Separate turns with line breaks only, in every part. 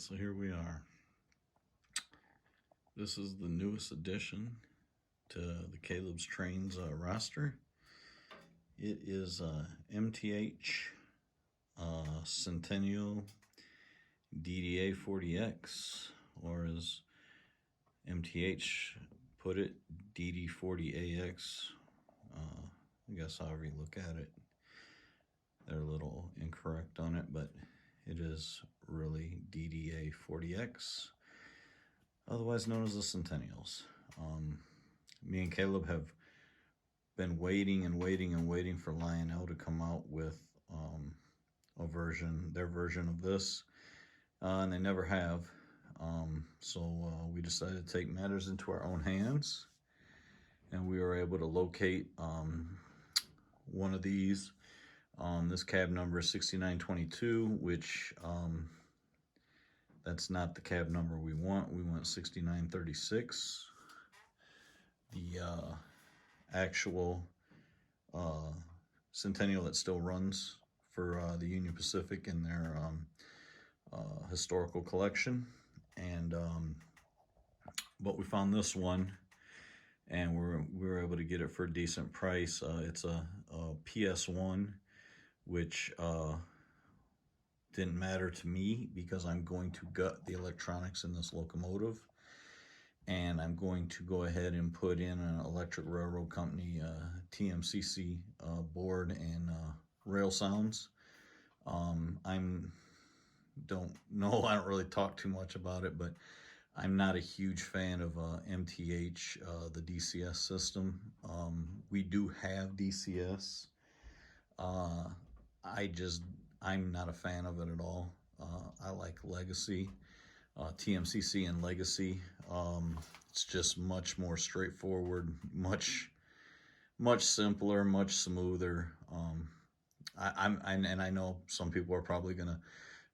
so here we are. This is the newest addition to the Caleb's Trains roster. It is MTH Centennial DDA40X, or as MTH put it, DD40AX. I guess however you look at it. They're a little incorrect on it, but it is really DDA40X, otherwise known as the Centennials. Me and Caleb have been waiting for Lionel to come out with their version of this, and they never have. So we decided to take matters into our own hands, and we were able to locate one of these. This cab number is 6922, which that's not the cab number we want. We want 6936. The actual Centennial that still runs for the Union Pacific in their historical collection. And but we found this one, and we were able to get it for a decent price. It's a PS1, which didn't matter to me because I'm going to gut the electronics in this locomotive, and I'm going to go ahead and put in an Electric Railroad Company TMCC board and Railsounds. I don't really talk too much about it, but I'm not a huge fan of MTH, the DCS system. We do have DCS. I'm not a fan of it at all. I like Legacy, TMCC and Legacy. It's just much more straightforward, much simpler, much smoother. And I know some people are probably gonna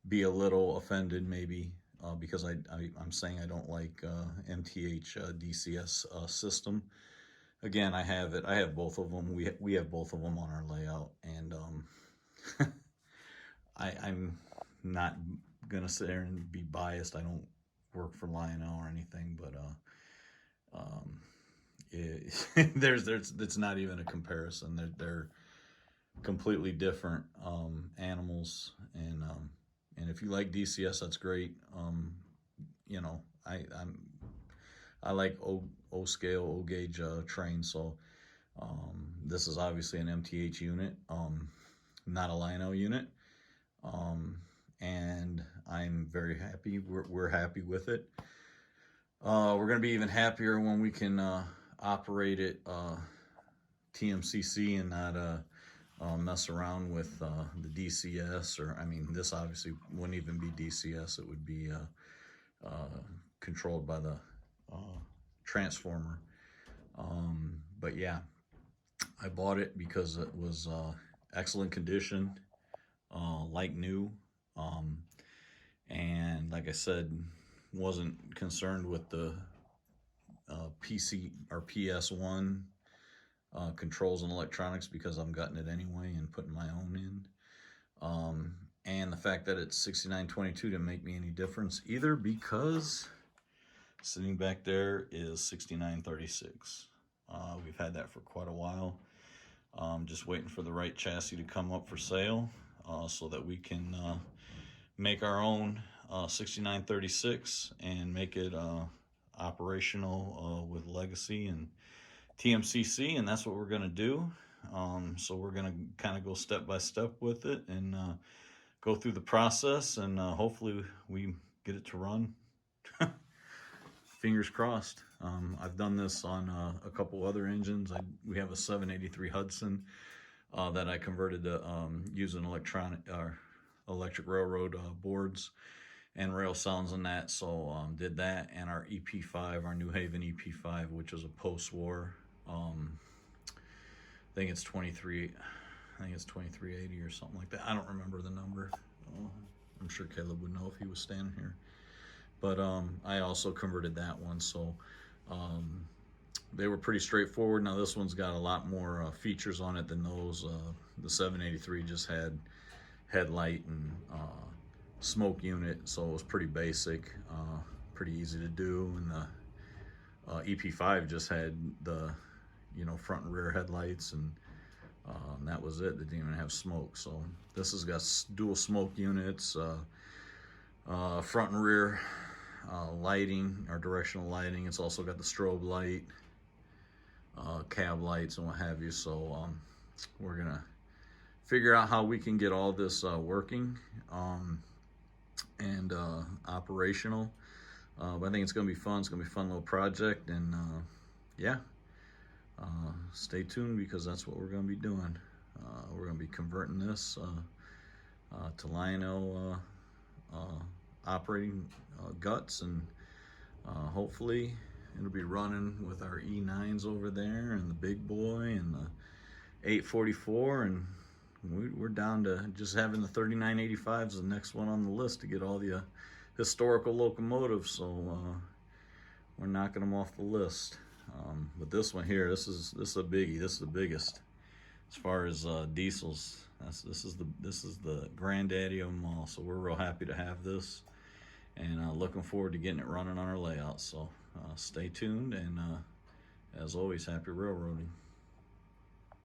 be a little offended, maybe, because I'm saying I don't like MTH DCS system. Again, I have it. I have both of them. We have both of them on our layout, and I'm not gonna sit there and be biased. I don't work for Lionel or anything, but it's not even a comparison. They're completely different animals, and if you like DCS, that's great. You know, I like O scale, O gauge trains, so this is obviously an MTH unit, not a Lionel unit, and I'm very happy. We're happy with it. We're gonna be even happier when we can operate it TMCC and not mess around with the DCS, or I mean, this obviously wouldn't even be DCS. It would be controlled by the transformer. But yeah, I bought it because it was excellent condition, like new, and like I said, wasn't concerned with the PC or PS1 controls and electronics because I'm gutting it anyway and putting my own in. And the fact that it's 6922 didn't make me any difference either, because sitting back there is 6936. We've had that for quite a while. Just waiting for the right chassis to come up for sale, so that we can make our own 6936 and make it operational with Legacy and TMCC, and that's what we're going to do. So we're going to kind of go step by step with it and go through the process, and hopefully we get it to run. Fingers crossed. I've done this on a couple other engines. We have a 783 Hudson that I converted to using electric railroad boards and Railsounds on that. So did that, and our EP5, our New Haven EP5, which is a post-war. I think it's 2380 or something like that. I don't remember the number. I'm sure Caleb would know if he was standing here. But I also converted that one, so they were pretty straightforward. Now this one's got a lot more features on it than those. The 783 just had headlight and smoke unit, so it was pretty basic, pretty easy to do. And the EP5 just had the, you know, front and rear headlights, and that was it. They didn't even have smoke. So this has got dual smoke units, front and rear lighting, or directional lighting. It's also got the strobe light, cab lights, and what have you. So we're gonna figure out how we can get all this working and operational. But I think it's gonna be fun. It's gonna be a fun little project, and yeah, stay tuned, because that's what we're gonna be doing. We're gonna be converting this to Lionel operating guts, and hopefully it'll be running with our E9s over there, and the big boy, and the 844, and we're down to just having the 3985s, the next one on the list, to get all the historical locomotives. So we're knocking them off the list. But this one here, this is a biggie. This is the biggest as far as diesels. This is the granddaddy of them all. So we're real happy to have this, and looking forward to getting it running on our layout. So stay tuned, and as always, happy railroading.